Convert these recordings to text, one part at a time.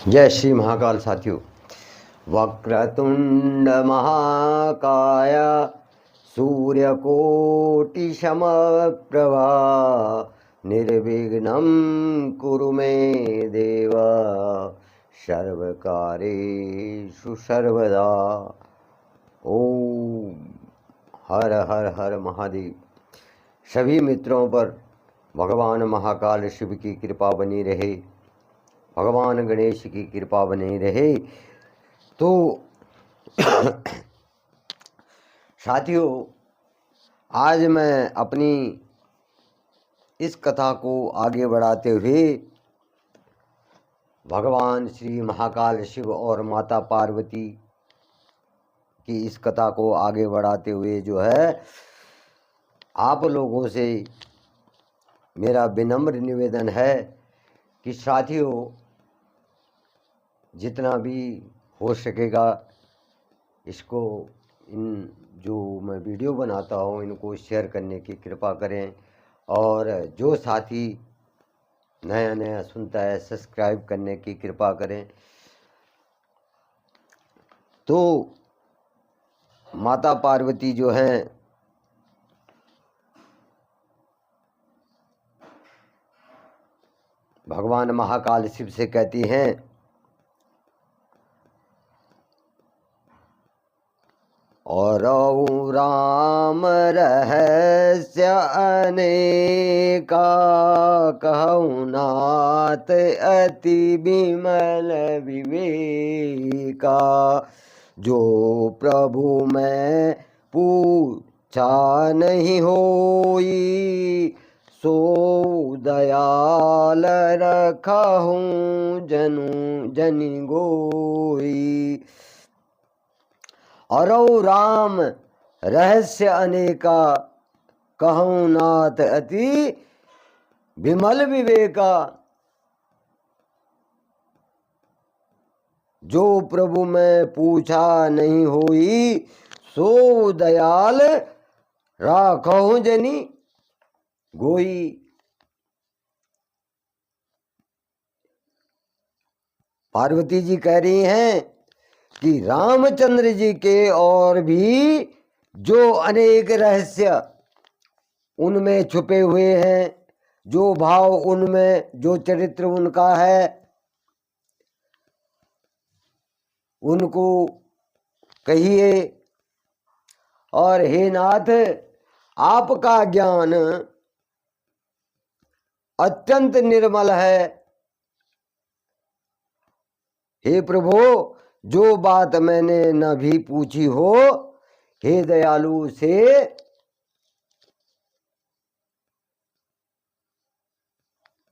जय श्री महाकाल साथियों। वक्रतुंड महाकाय सूर्यकोटि समप्रभा निर्विघ्नं कुरु मे देव सर्वकार्येषु सर्वदा। ओम हर हर हर महादेव। सभी मित्रों पर भगवान महाकाल शिव की कृपा बनी रहे, भगवान गणेश की कृपा बनी रहे। तो साथियों, आज मैं अपनी इस कथा को आगे बढ़ाते हुए भगवान श्री महाकाल शिव और माता पार्वती की इस कथा को आगे बढ़ाते हुए जो है आप लोगों से मेरा विनम्र निवेदन है कि साथियों, जितना भी हो सकेगा इसको, इन जो मैं वीडियो बनाता हूँ इनको शेयर करने की कृपा करें, और जो साथी नया नया सुनता है सब्सक्राइब करने की कृपा करें। तो माता पार्वती जो हैं भगवान महाकाल शिव से कहती हैं, और राम रहस्य अनेका कहूँ नाथ अति विमल विवेका। जो प्रभु मैं पूछा नहीं होई, सो दयाल रखा हूँ जनी गोई। अरौ राम रहस्य अनेका कहूँ नाथ अति विमल विवेका। जो प्रभु मैं पूछा नहीं होई, सो दयाल राखहु जनी गोई। पार्वती जी कह रही हैं कि रामचंद्र जी के और भी जो अनेक रहस्य उनमें छुपे हुए हैं, जो भाव उनमें, जो चरित्र उनका है, उनको कहिए। और हे नाथ, आपका ज्ञान अत्यंत निर्मल है। हे प्रभु, जो बात मैंने न भी पूछी हो, हे दयालु से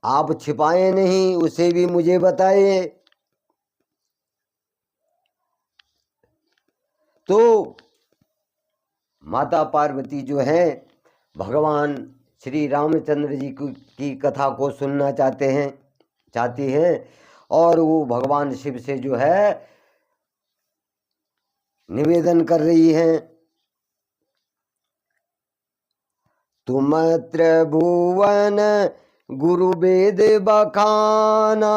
आप छिपाए नहीं, उसे भी मुझे बताइए। तो माता पार्वती जो है भगवान श्री रामचंद्र जी की कथा को सुनना चाहती हैं, और वो भगवान शिव से जो है निवेदन कर रही हैं, तुम त्रिभुवन गुरु वेद बखाना,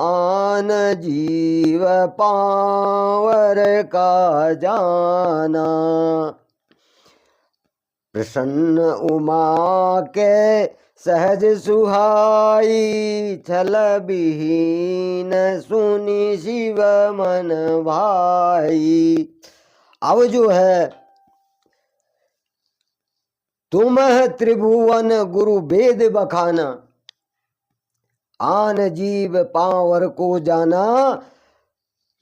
आन जीव पावर का जाना। प्रसन्न उमा के सहज सुहाई, छल विहीन सुनि शिव मन भाई। अब जो है, तुम त्रिभुवन गुरु वेद बखाना, आन जीव पावर को जाना।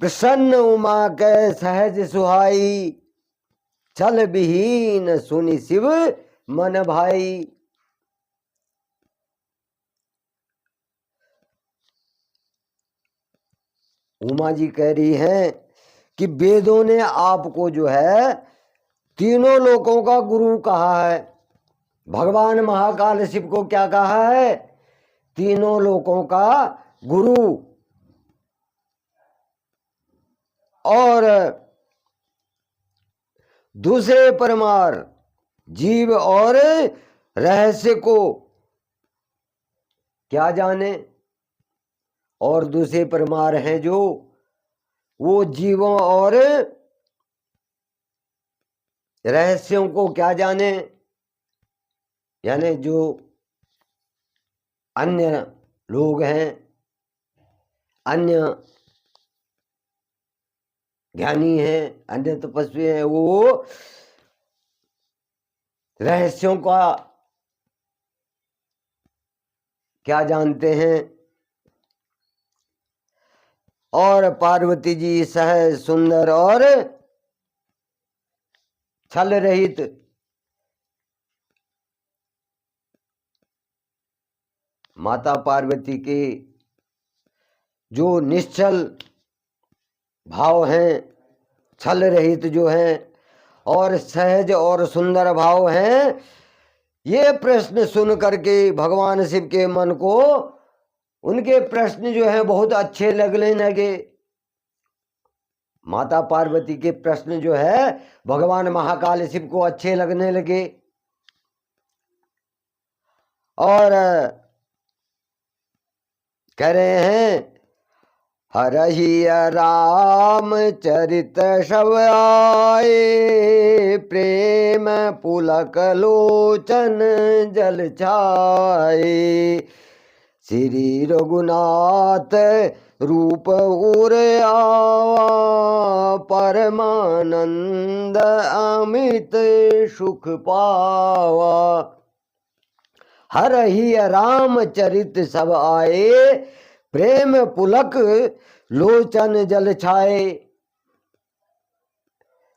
प्रसन्न उमा के सहज सुहाई, छल विहीन सुनि शिव मन भाई। उमा जी कह रही हैं कि वेदों ने आपको जो है तीनों लोकों का गुरु कहा है। भगवान महाकाल शिव को क्या कहा है? तीनों लोकों का गुरु। और दूसरे परमार जीव और रहस्य को क्या जाने? और दूसरे परमार हैं जो वो जीवों और रहस्यों को क्या जाने, यानी जो अन्य लोग हैं, अन्य ज्ञानी हैं, अन्य तपस्वी हैं, वो रहस्यों का क्या जानते हैं। और पार्वती जी सहज सुंदर और छल रहित माता पार्वती के जो निश्चल भाव हैं, छल रहित जो हैं, और सहज और सुंदर भाव हैं, ये प्रश्न सुन करके भगवान शिव के मन को उनके प्रश्न जो है बहुत अच्छे लगने लगे। माता पार्वती के प्रश्न जो है भगवान महाकाल शिव को अच्छे लगने लगे। और कह रहे हैं, हरहि राम चरित सब आए, प्रेम पुलक लोचन जल छाए, श्री रघुनाथ रूप उर आवा, परमानंद अमित सुख पावा। हरहि राम चरित सब आए, प्रेम पुलक लोचन जल छाए,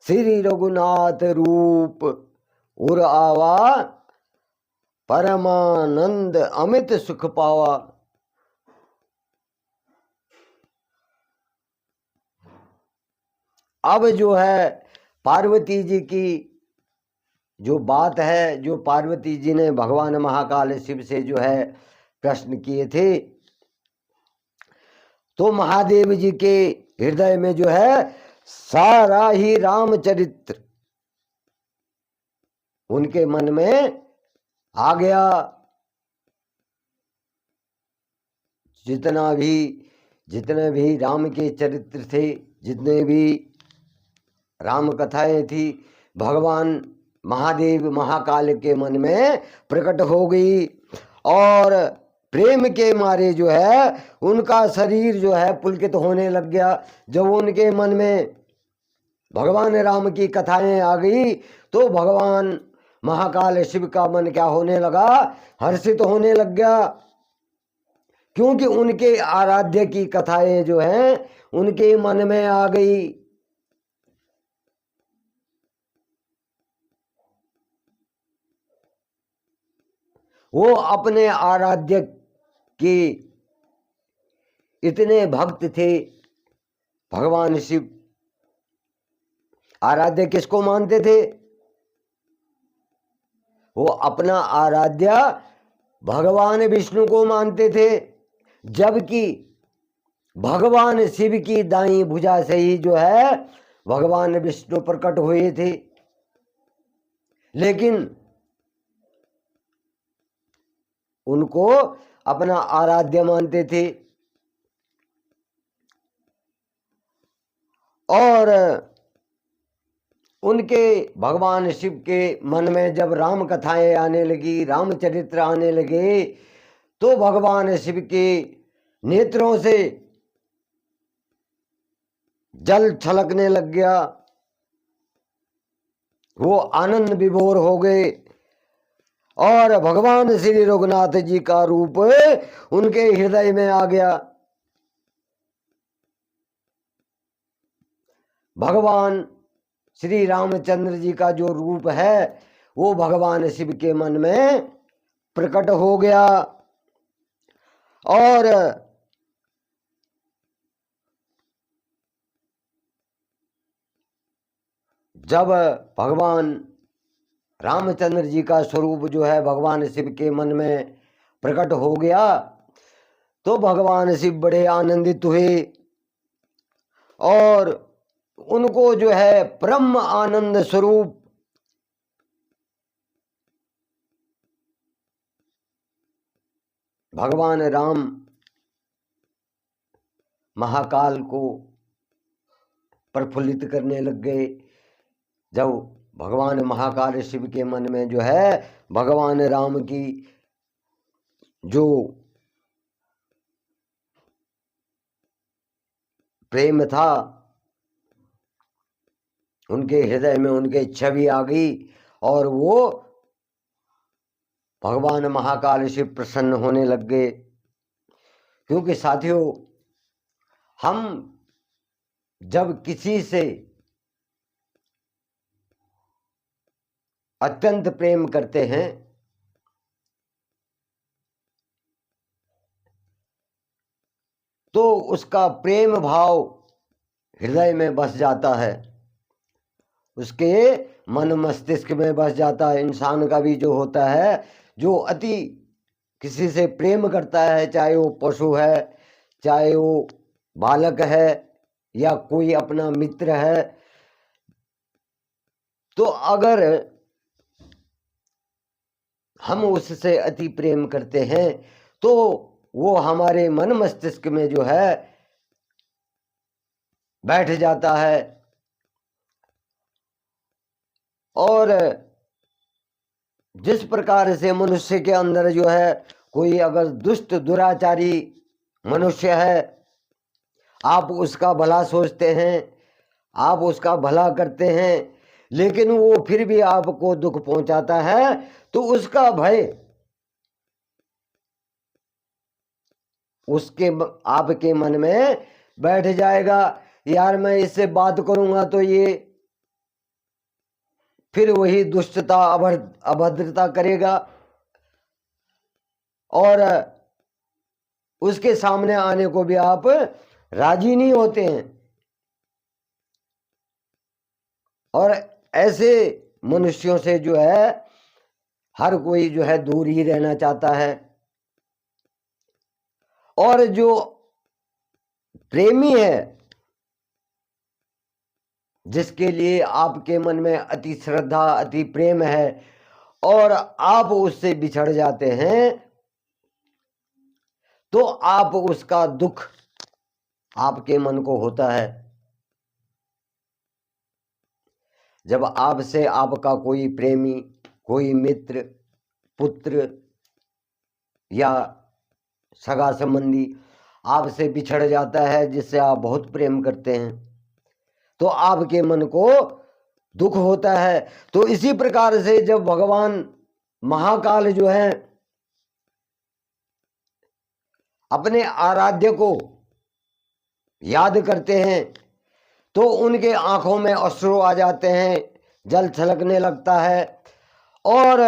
श्री रघुनाथ रूप उर आवा, परमानंद अमित सुख पावा। अब जो है पार्वती जी की जो बात है, जो पार्वती जी ने भगवान महाकाल शिव से जो है प्रश्न किए थे, तो महादेव जी के हृदय में जो है सारा ही रामचरित्र उनके मन में आ गया। जितने भी राम के चरित्र थे, जितने भी राम कथाएं थी, भगवान महादेव महाकाल के मन में प्रकट हो गई। और प्रेम के मारे जो है उनका शरीर जो है पुलकित होने लग गया। जब उनके मन में भगवान राम की कथाएं आ गई तो भगवान महाकाल शिव का मन क्या होने लगा, हर्षित होने लग गया। क्योंकि उनके आराध्य की कथाएं जो हैं उनके मन में आ गई। वो अपने आराध्य के इतने भक्त थे। भगवान शिव आराध्य किसको मानते थे? वो अपना आराध्य भगवान विष्णु को मानते थे। जबकि भगवान शिव की दाईं भुजा से ही जो है भगवान विष्णु प्रकट हुए थे। लेकिन उनको अपना आराध्य मानते थे। और उनके भगवान शिव के मन में जब राम कथाएं आने लगी, रामचरित्र आने लगे, तो भगवान शिव के नेत्रों से जल छलकने लग गया। वो आनंद विभोर हो गए और भगवान श्री रघुनाथ जी का रूप उनके हृदय में आ गया। भगवान श्री रामचंद्र जी का जो रूप है वो भगवान शिव के मन में प्रकट हो गया। और जब भगवान रामचंद्र जी का स्वरूप जो है भगवान शिव के मन में प्रकट हो गया तो भगवान शिव बड़े आनंदित हुए और उनको जो है ब्रह्म आनंद स्वरूप भगवान राम महाकाल को प्रफुल्लित करने लग गए। जब भगवान महाकाल शिव के मन में जो है भगवान राम की जो प्रेम था, उनके हृदय में उनके छवि आ गई और वो भगवान महाकाल शिव प्रसन्न होने लग गए। क्योंकि साथियों, हम जब किसी से अत्यंत प्रेम करते हैं तो उसका प्रेम भाव हृदय में बस जाता है, उसके मन मस्तिष्क में बस जाता है। इंसान का भी जो होता है, जो अति किसी से प्रेम करता है, चाहे वो पशु है, चाहे वो बालक है या कोई अपना मित्र है, तो अगर हम उससे अति प्रेम करते हैं तो वो हमारे मन मस्तिष्क में जो है बैठ जाता है। और जिस प्रकार से मनुष्य के अंदर जो है कोई अगर दुष्ट दुराचारी मनुष्य है, आप उसका भला सोचते हैं, आप उसका भला करते हैं, लेकिन वो फिर भी आपको दुख पहुंचाता है, तो उसका भय उसके आपके मन में बैठ जाएगा। यार मैं इससे बात करूंगा तो ये फिर वही दुष्टता अभद्रता करेगा और उसके सामने आने को भी आप राजी नहीं होते हैं। और ऐसे मनुष्यों से जो है हर कोई जो है दूर ही रहना चाहता है। और जो प्रेमी है, जिसके लिए आपके मन में अति श्रद्धा अति प्रेम है और आप उससे बिछड़ जाते हैं, तो आप उसका दुख आपके मन को होता है। जब आपसे आपका कोई प्रेमी, कोई मित्र, पुत्र या सगा संबंधी आपसे बिछड़ जाता है, जिससे आप बहुत प्रेम करते हैं, तो आपके मन को दुख होता है। तो इसी प्रकार से जब भगवान महाकाल जो है अपने आराध्य को याद करते हैं तो उनके आंखों में अश्रु आ जाते हैं, जल छलकने लगता है और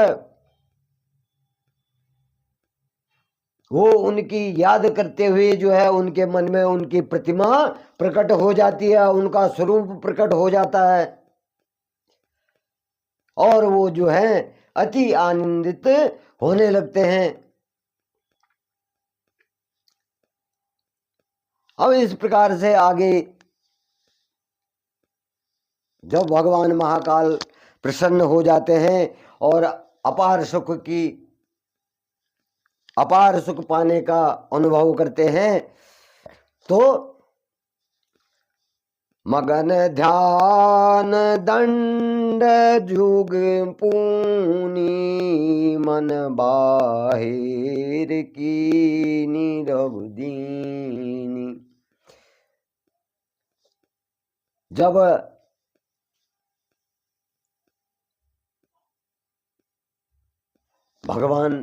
वो उनकी याद करते हुए जो है उनके मन में उनकी प्रतिमा प्रकट हो जाती है, उनका स्वरूप प्रकट हो जाता है और वो जो है अति आनंदित होने लगते हैं। अब इस प्रकार से आगे जब भगवान महाकाल प्रसन्न हो जाते हैं और अपार सुख पाने का अनुभव करते हैं, तो मगन ध्यान दंड जुग पूनी मन बाहिर की रघुदीनी। जब भगवान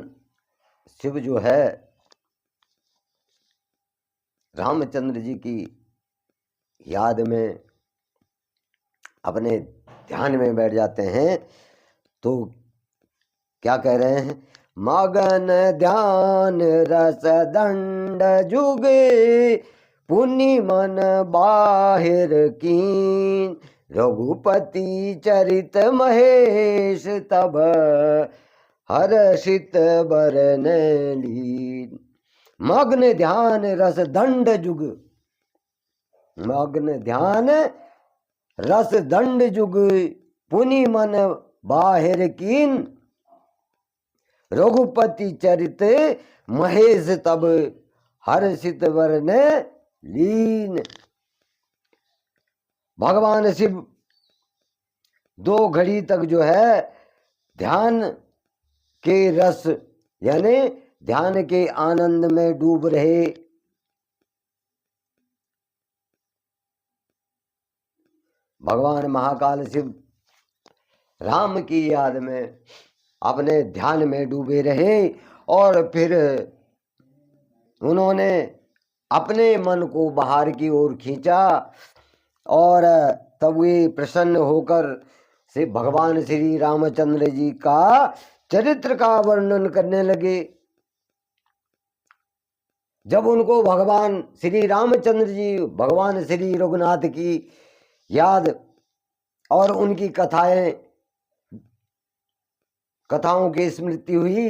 शिव जो है रामचंद्र जी की याद में अपने ध्यान में बैठ जाते हैं, तो क्या कह रहे हैं? मगन ध्यान रस दंड जुगे पुनि मन बाहिर कीन रघुपति चरित महेश तब हर्षित बरन लीन। मग्न ध्यान रस दंड जुग, मग्न ध्यान रस दंड जुग पुनि मन बाहिर कीन रघुपति चरित महेश तब हर्षित वरन लीन। भगवान शिव 2 घड़ी तक जो है ध्यान के रस यानी ध्यान के आनंद में डूब रहे। भगवान महाकाल शिव राम की याद में अपने ध्यान में डूबे रहे और फिर उन्होंने अपने मन को बाहर की ओर खींचा और तब वे प्रसन्न होकर से भगवान श्री रामचंद्र जी का चरित्र का वर्णन करने लगे। जब उनको भगवान श्री रामचंद्र जी भगवान श्री रघुनाथ की याद और उनकी कथाओं की स्मृति हुई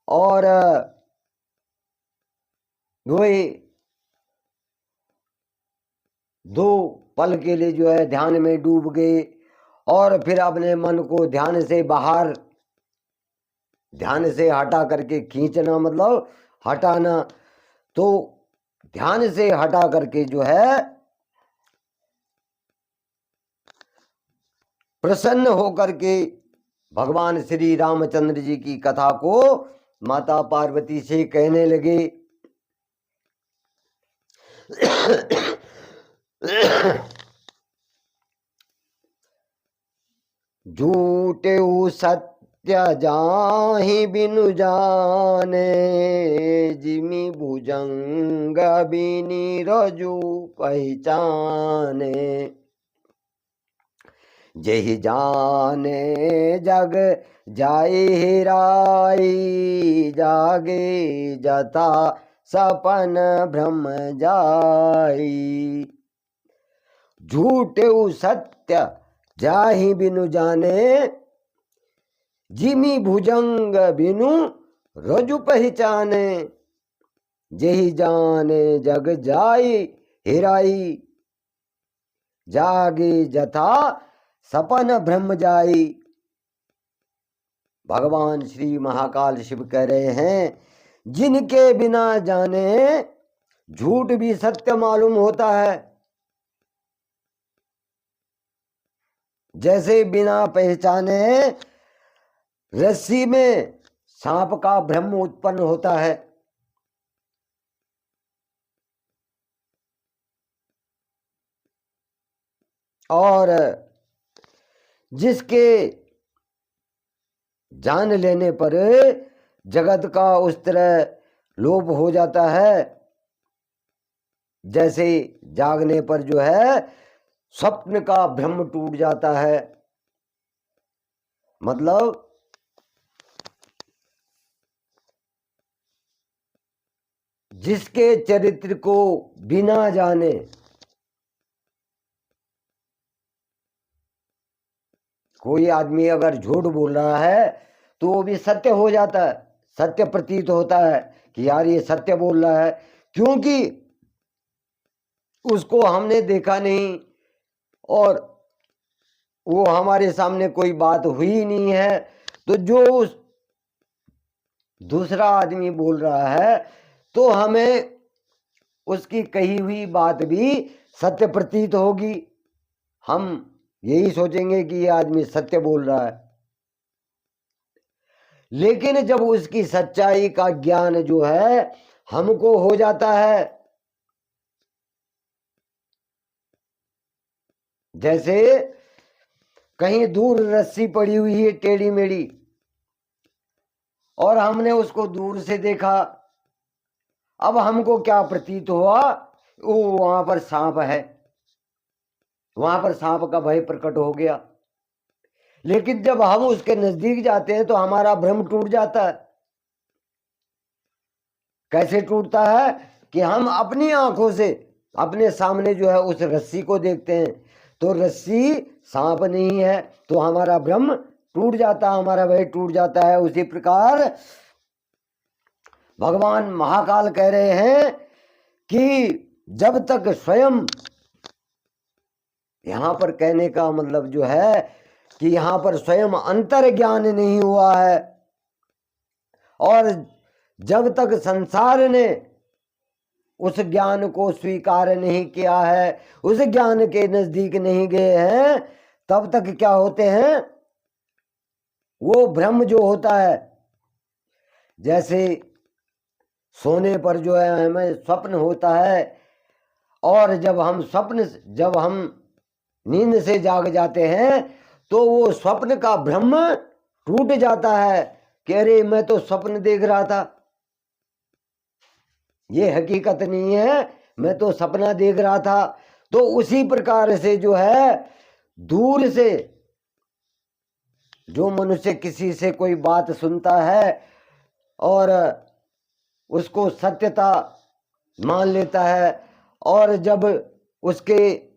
और वे 2 पल के लिए जो है ध्यान में डूब गए और फिर अपने मन को ध्यान से हटा करके खींचना मतलब हटाना, तो ध्यान से हटा करके जो है प्रसन्न होकर के भगवान श्री रामचंद्र जी की कथा को माता पार्वती से कहने लगे। झूठे सत्य जाहि बिनु जाने, जिमि भुजंग बिनि रजु पहचाने। जेहि जाने जग जाए हेराई, जागे जता सपन भ्रम जाई। झूठे सत्य जाहि बिनु जाने, जिमि भुजंग बिनु रजु पहचाने। जेहि जाने जग जाई हेराई, जागे जथा सपन भ्रम जाई। भगवान श्री महाकाल शिव कह रहे हैं, जिनके बिना जाने झूठ भी सत्य मालूम होता है। जैसे बिना पहचाने रस्सी में सांप का भ्रम उत्पन्न होता है। और जिसके जान लेने पर जगत का उस तरह लोप हो जाता है, जैसे जागने पर जो है स्वप्न का भ्रम टूट जाता है। मतलब जिसके चरित्र को बिना जाने कोई आदमी अगर झूठ बोल रहा है तो वो भी सत्य हो जाता है, सत्य प्रतीत होता है कि यार ये सत्य बोल रहा है, क्योंकि उसको हमने देखा नहीं और वो हमारे सामने कोई बात हुई नहीं है। तो जो उस दूसरा आदमी बोल रहा है तो हमें उसकी कही हुई बात भी सत्य प्रतीत होगी। हम यही सोचेंगे कि ये आदमी सत्य बोल रहा है। लेकिन जब उसकी सच्चाई का ज्ञान जो है हमको हो जाता है, जैसे कहीं दूर रस्सी पड़ी हुई है टेढ़ी मेढ़ी और हमने उसको दूर से देखा, अब हमको क्या प्रतीत हुआ, वो वहां पर सांप है, वहां पर सांप का भय प्रकट हो गया। लेकिन जब हम उसके नजदीक जाते हैं तो हमारा भ्रम टूट जाता है। कैसे टूटता है कि हम अपनी आंखों से अपने सामने जो है उस रस्सी को देखते हैं तो रस्सी सांप नहीं है, तो हमारा भ्रम टूट जाता है, हमारा भय टूट जाता है। उसी प्रकार भगवान महाकाल कह रहे हैं कि जब तक स्वयं, यहां पर कहने का मतलब जो है कि यहां पर स्वयं अंतर ज्ञान नहीं हुआ है और जब तक संसार ने उस ज्ञान को स्वीकार नहीं किया है, उस ज्ञान के नजदीक नहीं गए हैं, तब तक क्या होते हैं, वो भ्रम जो होता है, जैसे सोने पर जो है हमें स्वप्न होता है, और जब हम नींद से जाग जाते हैं तो वो स्वप्न का भ्रम टूट जाता है कि अरे मैं तो स्वप्न देख रहा था, ये हकीकत नहीं है, मैं तो सपना देख रहा था। तो उसी प्रकार से जो है दूर से जो मनुष्य किसी से कोई बात सुनता है और उसको सत्यता मान लेता है, और जब उसके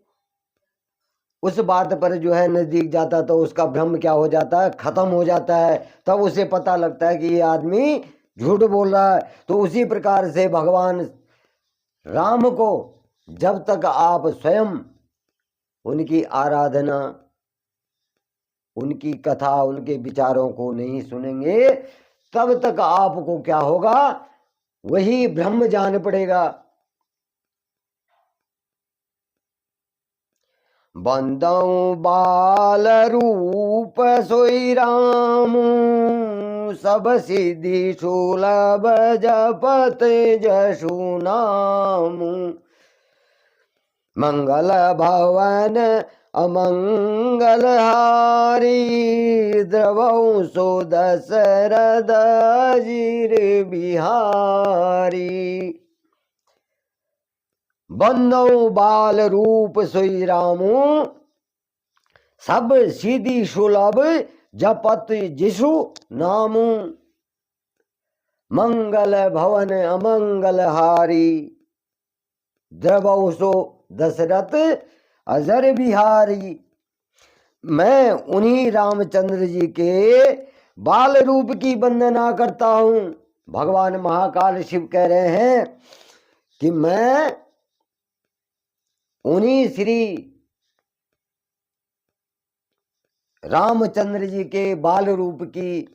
उस बात पर जो है नजदीक जाता तो उसका भ्रम क्या हो जाता है, खत्म हो जाता है, तब उसे पता लगता है कि ये आदमी झूठ बोल रहा है। तो उसी प्रकार से भगवान राम को जब तक आप स्वयं उनकी आराधना, उनकी कथा, उनके विचारों को नहीं सुनेंगे, तब तक आपको क्या होगा, वही ब्रह्म जान पड़ेगा। बंदौ बाल रूप सोई राम, सब सिद्धि सुलभ जपत जसु नाम। मंगल भवन अमंगल हारी, द्रवौ सो दशरथ जीर बिहारी। बंदौ बाल रूप सोई रामू, सब सीधी सुलभ जपत जिसु नामू। मंगल भवन अमंगल हारी, द्रवौ सो दशरथ अजर बिहारी। मैं उन्हीं रामचंद्र जी के बाल रूप की वंदना करता हूं। भगवान महाकाल शिव कह रहे हैं कि मैं उन्हीं श्री रामचंद्र जी के बाल रूप की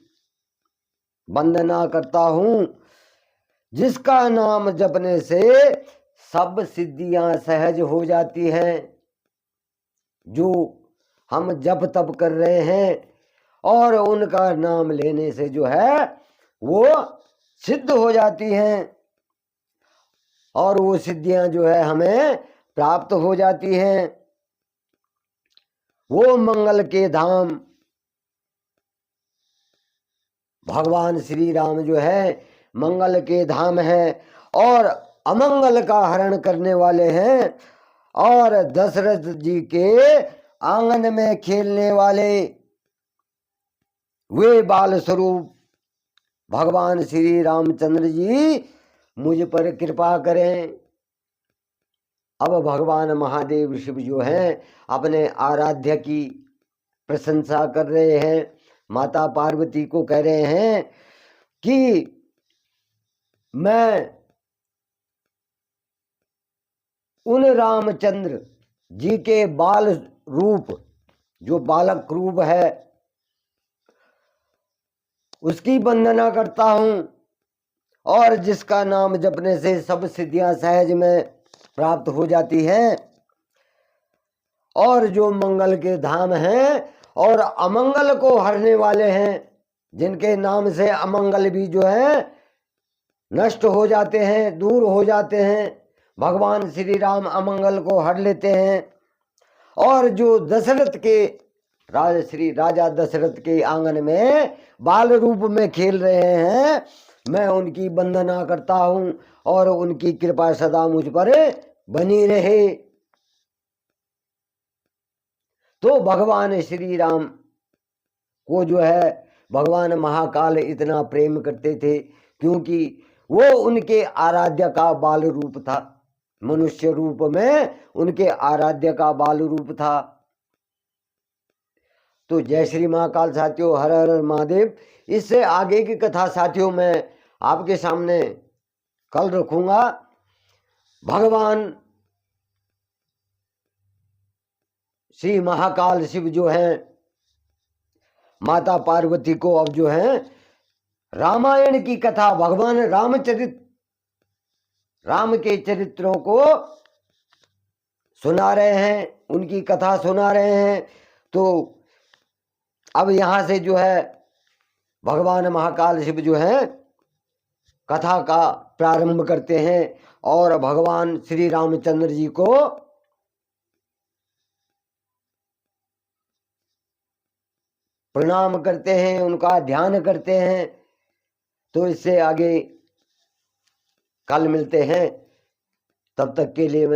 वंदना करता हूं, जिसका नाम जपने से सब सिद्धियां सहज हो जाती हैं। जो हम जप तप कर रहे हैं और उनका नाम लेने से जो है वो सिद्ध हो जाती हैं, और वो सिद्धियां जो है हमें प्राप्त हो जाती हैं। वो मंगल के धाम भगवान श्री राम जो है मंगल के धाम है, और अमंगल का हरण करने वाले हैं, और दशरथ जी के आंगन में खेलने वाले वे बाल स्वरूप भगवान श्री रामचंद्र जी मुझ पर कृपा करें। अब भगवान महादेव शिव जो हैं अपने आराध्य की प्रशंसा कर रहे हैं, माता पार्वती को कह रहे हैं कि मैं उन रामचंद्र जी के बाल रूप, जो बालक रूप है, उसकी वंदना करता हूं, और जिसका नाम जपने से सब सिद्धियां सहज में प्राप्त हो जाती हैं, और जो मंगल के धाम हैं और अमंगल को हरने वाले हैं, जिनके नाम से अमंगल भी जो है नष्ट हो जाते हैं, दूर हो जाते हैं। भगवान श्री राम अमंगल को हर लेते हैं, और जो दशरथ के राजा दशरथ के आंगन में बाल रूप में खेल रहे हैं, मैं उनकी वंदना करता हूं, और उनकी कृपा सदा मुझ पर बनी रहे। तो भगवान श्री राम को जो है भगवान महाकाल इतना प्रेम करते थे, क्योंकि वो उनके आराध्य का बाल रूप था, मनुष्य रूप में उनके आराध्य का बाल रूप था। तो जय श्री महाकाल साथियों, हर हर महादेव। इससे आगे की कथा साथियों मैं आपके सामने कल रखूंगा। भगवान श्री महाकाल शिव जो हैं माता पार्वती को अब जो है रामायण की कथा, भगवान राम के चरित्रों को सुना रहे हैं, उनकी कथा सुना रहे हैं। तो अब यहाँ से जो है भगवान महाकाल शिव जो है कथा का प्रारंभ करते हैं और भगवान श्री रामचंद्र जी को प्रणाम करते हैं, उनका ध्यान करते हैं। तो इससे आगे कल मिलते हैं, तब तक के लिए मैं